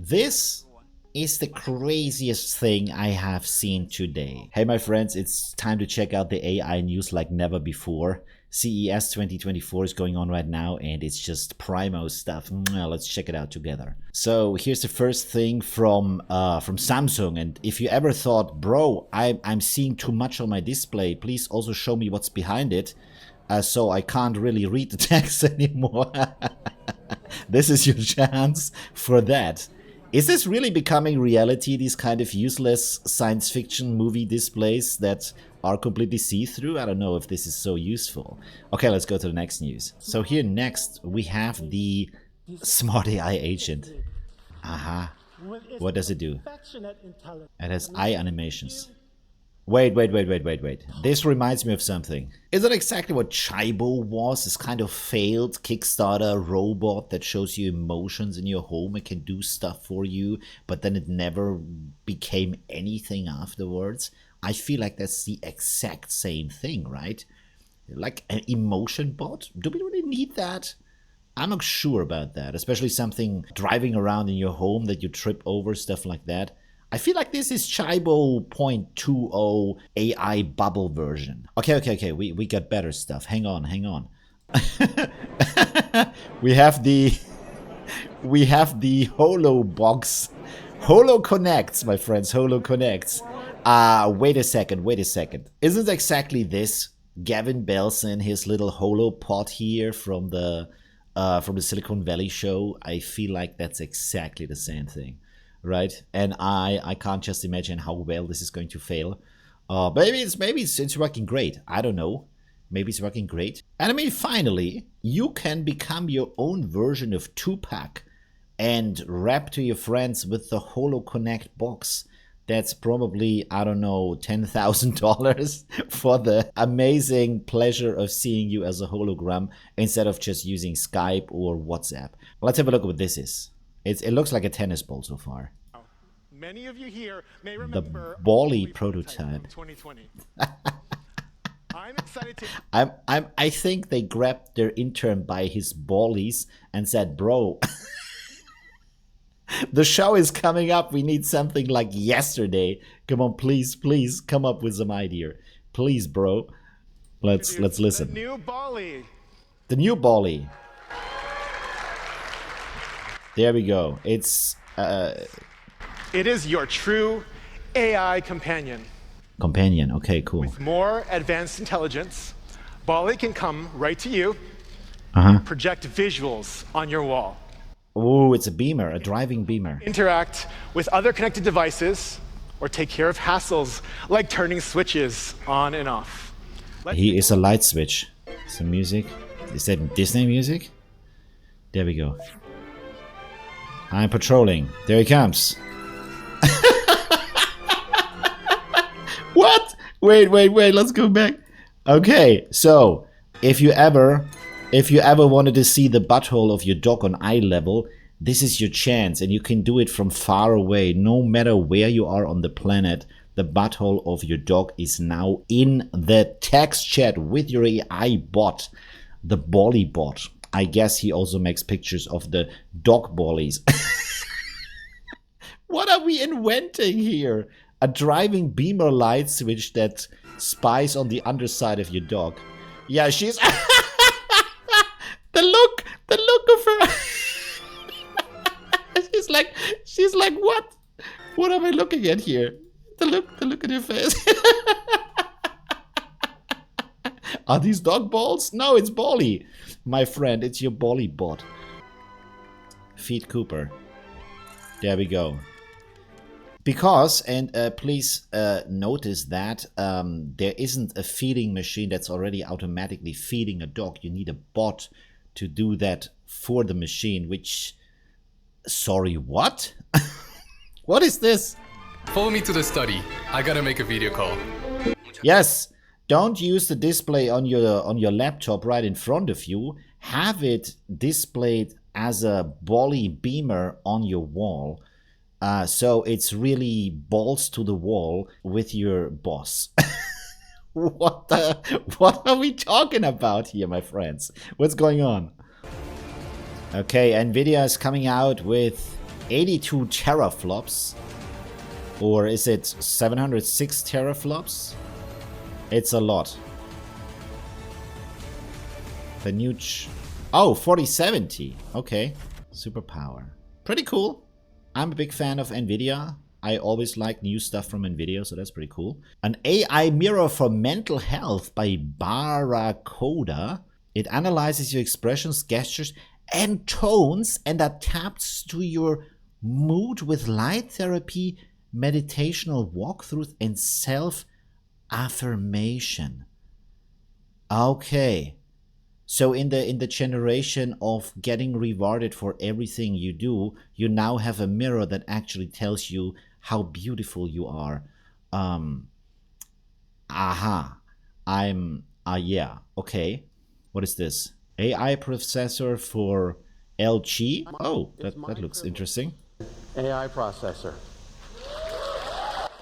This is the craziest thing I have seen today. Hey my friends, it's time to check out the AI news like never before. CES 2024 is going on right now and it's just primo stuff. Let's check it out together. So here's the first thing from Samsung, and if you ever thought, bro, I'm seeing too much on my display, please also show me what's behind it, so I can't really read the text anymore. This is your chance for that. Is this really becoming reality, these kind of useless science fiction movie displays that are completely see-through? I don't know if this is so useful. Okay, let's go to the next news. So here next we have the smart AI agent. Aha. What does it do? It has eye animations. Wait. This reminds me of something. Is it exactly what Chibo was? This kind of failed Kickstarter robot that shows you emotions in your home and can do stuff for you, but then it never became anything afterwards? I feel like that's the exact same thing, right? Like an emotion bot? Do we really need that? I'm not sure about that, especially something driving around in your home that you trip over, stuff like that. I feel like this is Chibo 0.20 AI bubble version. Okay, we got better stuff. Hang on. we have the Holo box. Holo connects, my friends, Holo connects. Wait a second. Isn't exactly this Gavin Belson, his little Holo pod here from the Silicon Valley show? I feel like that's exactly the same thing. Right, and I can't just imagine how well this is going to fail. Maybe it's working great. I don't know. Maybe it's working great. And I mean, finally, you can become your own version of Tupac and rap to your friends with the Holo Connect box. That's probably, I don't know, $10,000 for the amazing pleasure of seeing you as a hologram instead of just using Skype or WhatsApp. Let's have a look at what this is. It looks like a tennis ball so far. Many of you here may remember the Bally prototype. 2020. I'm excited to. I think they grabbed their intern by his ballies and said, "Bro, the show is coming up. We need something like yesterday. Come on, please, come up with some idea, please, bro. Let's listen." The new Bally. The new Bally. There we go. It's It is your true AI companion. Companion. Okay, cool. With more advanced intelligence, Bally can come right to you, project visuals on your wall. Oh, it's a beamer, a driving beamer. Interact with other connected devices, or take care of hassles like turning switches on and off. He is a light switch. Some music. Is that Disney music? There we go. I'm patrolling. There he comes. What? Wait. Let's go back. Okay, so if you ever wanted to see the butthole of your dog on eye level, this is your chance, and you can do it from far away, no matter where you are on the planet. The butthole of your dog is now in the text chat with your AI bot, the Bally bot. I guess he also makes pictures of the dog ballies. What are we inventing here? A driving beamer light switch that spies on the underside of your dog. Yeah, she's... the look of her... she's like, what? What am I looking at here? The look at her face. Are these dog balls? No, it's Bally. My friend, it's your Bally bot. Feed Cooper. There we go. Because, and please notice that there isn't a feeding machine that's already automatically feeding a dog. You need a bot to do that for the machine, which... Sorry, what? What is this? Follow me to the study. I gotta make a video call. Yes. Don't use the display on your laptop right in front of you. Have it displayed as a Bally beamer on your wall. So it's really balls to the wall with your boss. What are we talking about here, my friends? What's going on? Okay, Nvidia is coming out with 82 teraflops. Or is it 706 teraflops? It's a lot. The new... Oh, 4070. Okay. Superpower. Pretty cool. I'm a big fan of Nvidia. I always like new stuff from Nvidia, so that's pretty cool. An AI mirror for mental health by Barracoda. It analyzes your expressions, gestures, and tones and adapts to your mood with light therapy, meditational walkthroughs, and self-affirmation. Okay. So in the generation of getting rewarded for everything you do, you now have a mirror that actually tells you how beautiful you are. Yeah, okay. What is this? AI processor for LG? Oh, that looks interesting. AI processor.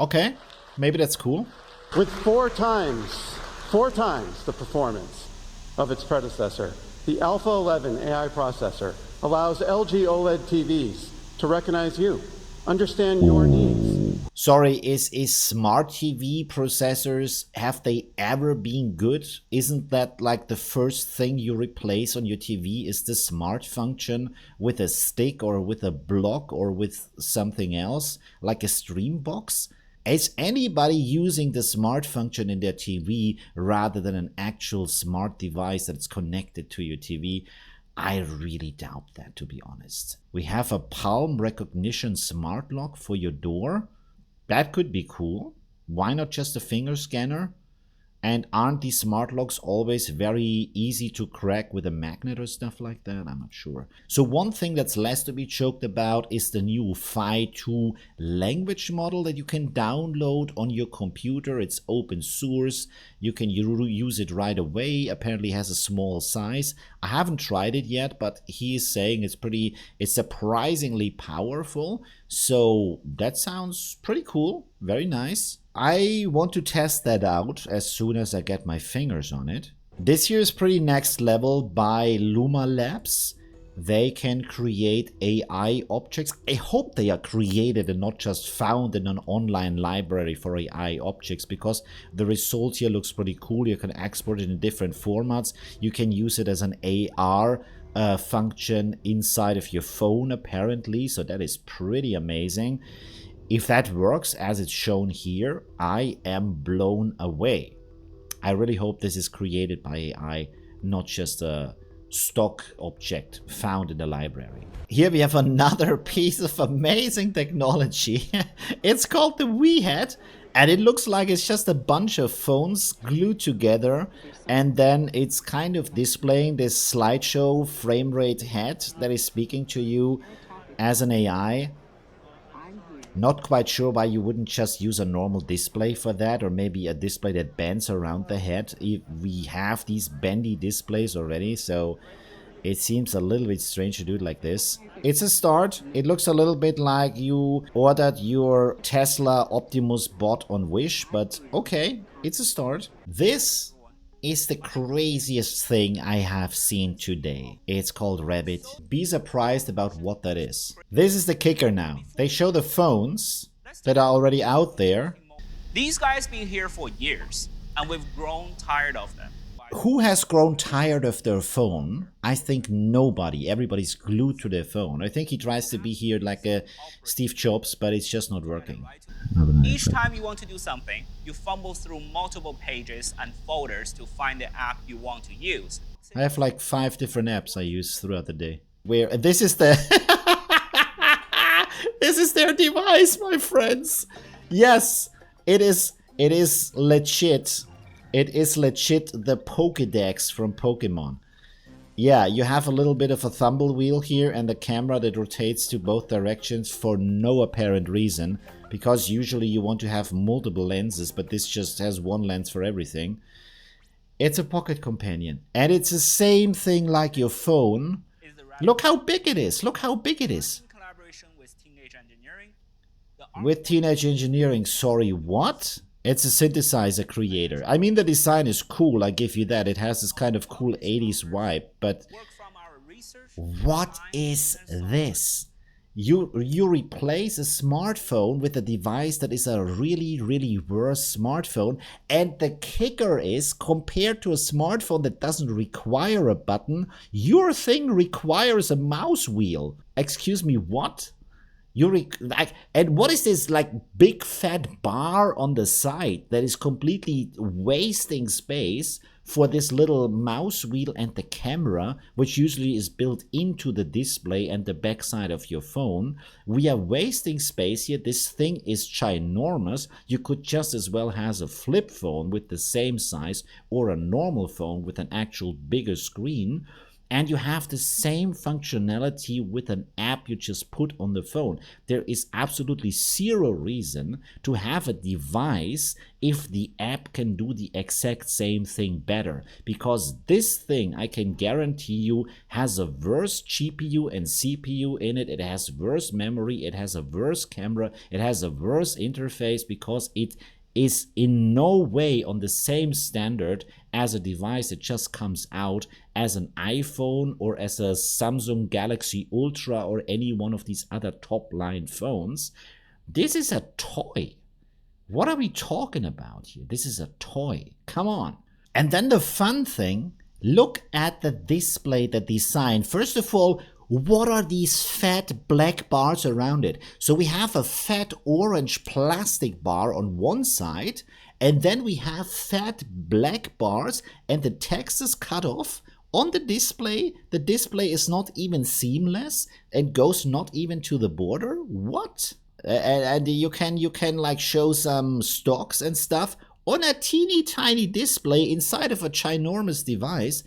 Okay, maybe that's cool. With four times the performance of its predecessor, the Alpha 11 AI processor allows LG OLED TVs to recognize you, understand your needs. Sorry, is smart TV processors, have they ever been good? Isn't that like the first thing you replace on your TV is the smart function with a stick or with a block or with something else, like a stream box? Is anybody using the smart function in their TV rather than an actual smart device that's connected to your TV? I really doubt that, to be honest. We have a palm recognition smart lock for your door. That could be cool. Why not just a finger scanner? And aren't these smart locks always very easy to crack with a magnet or stuff like that? I'm not sure. So one thing that's less to be joked about is the new Phi 2 language model that you can download on your computer. It's open source. You can use it right away. Apparently has a small size. I haven't tried it yet, but he is saying it's surprisingly powerful. So that sounds pretty cool. Very nice. I want to test that out as soon as I get my fingers on it. This here is pretty next level by Luma Labs. They can create AI objects. I hope they are created and not just found in an online library for AI objects, because the result here looks pretty cool. You can export it in different formats. You can use it as an AR function inside of your phone apparently, so that is pretty amazing. If that works as it's shown here, I am blown away. I really hope this is created by AI, not just a stock object found in the library. Here we have another piece of amazing technology. It's called the Wii Head, and it looks like it's just a bunch of phones glued together, and then it's kind of displaying this slideshow frame rate head that is speaking to you as an AI. Not quite sure why you wouldn't just use a normal display for that, or maybe a display that bends around the head. We have these bendy displays already, so it seems a little bit strange to do it like this. It's a start. It looks a little bit like you ordered your Tesla Optimus bot on Wish, but okay, it's a start. This is the craziest thing I have seen today. It's called Rabbit. Be surprised about what that is. This is the kicker now. They show the phones that are already out there. These guys been here for years, and we've grown tired of them. Who has grown tired of their phone? I think nobody. Everybody's glued to their phone. I think he tries to be here like a Steve Jobs, but it's just not working. Each time you want to do something, you fumble through multiple pages and folders to find the app you want to use. I have like 5 different apps I use throughout the day. Where this is the this is their device, my friends. Yes, it is legit. It is legit the Pokedex from Pokemon. Yeah, you have a little bit of a thumble wheel here and the camera that rotates to both directions for no apparent reason, because usually you want to have multiple lenses, but this just has one lens for everything. It's a pocket companion, and it's the same thing like your phone. Look how big it is. Look how big it is. With Teenage Engineering, sorry, what? It's a synthesizer creator. I mean, the design is cool, I give you that. It has this kind of cool 80s vibe, but what is this? You replace a smartphone with a device that is a really, really worse smartphone. And the kicker is, compared to a smartphone that doesn't require a button, your thing requires a mouse wheel. Excuse me, what? And what is this like big fat bar on the side that is completely wasting space for this little mouse wheel and the camera, which usually is built into the display and the backside of your phone? We are wasting space here. This thing is ginormous. You could just as well have a flip phone with the same size or a normal phone with an actual bigger screen. And you have the same functionality with an app you just put on the phone. There is absolutely zero reason to have a device if the app can do the exact same thing better. Because this thing, I can guarantee you, has a worse GPU and CPU in it. It has worse memory. It has a worse camera. It has a worse interface because it is in no way on the same standard as a device that just comes out as an iPhone or as a Samsung Galaxy Ultra or any one of these other top-line phones. This is a toy. What are we talking about here? This is a toy. Come on. And then the fun thing, look at the display, the design. First of all, what are these fat black bars around it? So we have a fat orange plastic bar on one side, and then we have fat black bars, and the text is cut off. On the display is not even seamless and goes not even to the border. What? And you can like show some stocks and stuff on a teeny tiny display inside of a ginormous device.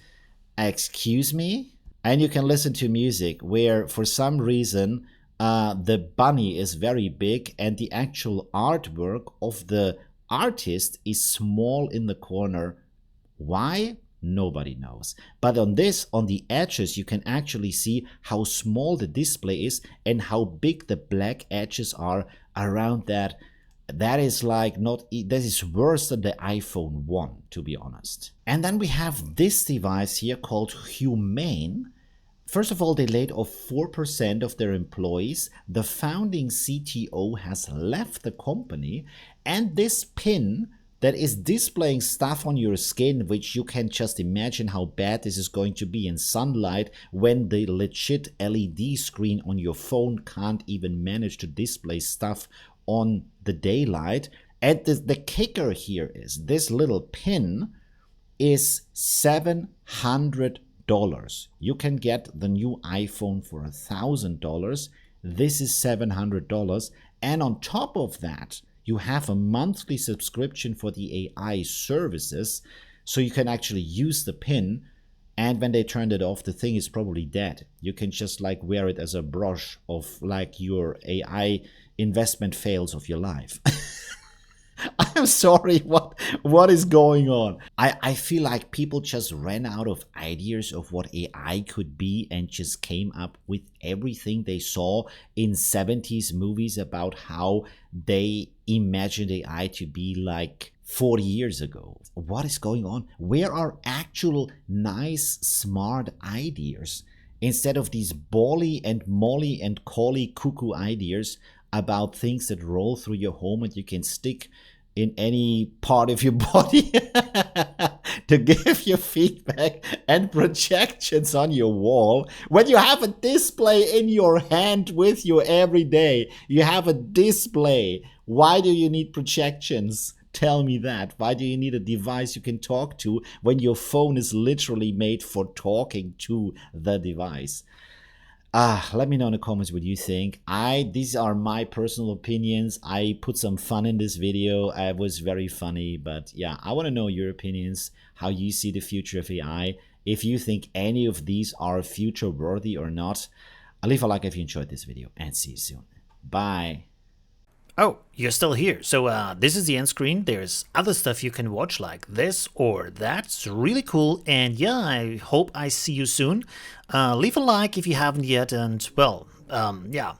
Excuse me? And you can listen to music where for some reason the bunny is very big and the actual artwork of the artist is small in the corner. Why? Nobody knows. But on the edges, you can actually see how small the display is and how big the black edges are around that. That is like that is worse than the iPhone 1, to be honest. And then we have this device here called Humane. First of all, they laid off 4% of their employees. The founding CTO has left the company, and this pin that is displaying stuff on your skin, which you can just imagine how bad this is going to be in sunlight when the legit LED screen on your phone can't even manage to display stuff on the daylight. And the kicker here is this little pin is $700. You can get the new iPhone for $1,000. This is $700. And on top of that, you have a monthly subscription for the AI services. So you can actually use the pin. And when they turned it off, the thing is probably dead. You can just like wear it as a brush of like your AI investment fails of your life. I'm sorry, what is going on? I feel like people just ran out of ideas of what AI could be and just came up with everything they saw in 70s movies about how they imagined AI to be like 40 years ago. What is going on? Where are actual nice, smart ideas instead of these Bally and Molly and Collie cuckoo ideas about things that roll through your home and you can stick in any part of your body to give you feedback and projections on your wall? When you have a display in your hand with you every day, you have a display. Why do you need projections? Tell me that. Why do you need a device you can talk to when your phone is literally made for talking to the device? Let me know in the comments what you think. These are my personal opinions. I put some fun in this video. It was very funny, but yeah, I want to know your opinions, how you see the future of AI, if you think any of these are future worthy or not. Leave a like if you enjoyed this video, and see you soon. Bye. Oh, you're still here. So this is the end screen. There's other stuff you can watch like this or that. It's really cool. And yeah, I hope I see you soon. Leave a like if you haven't yet. And well, yeah,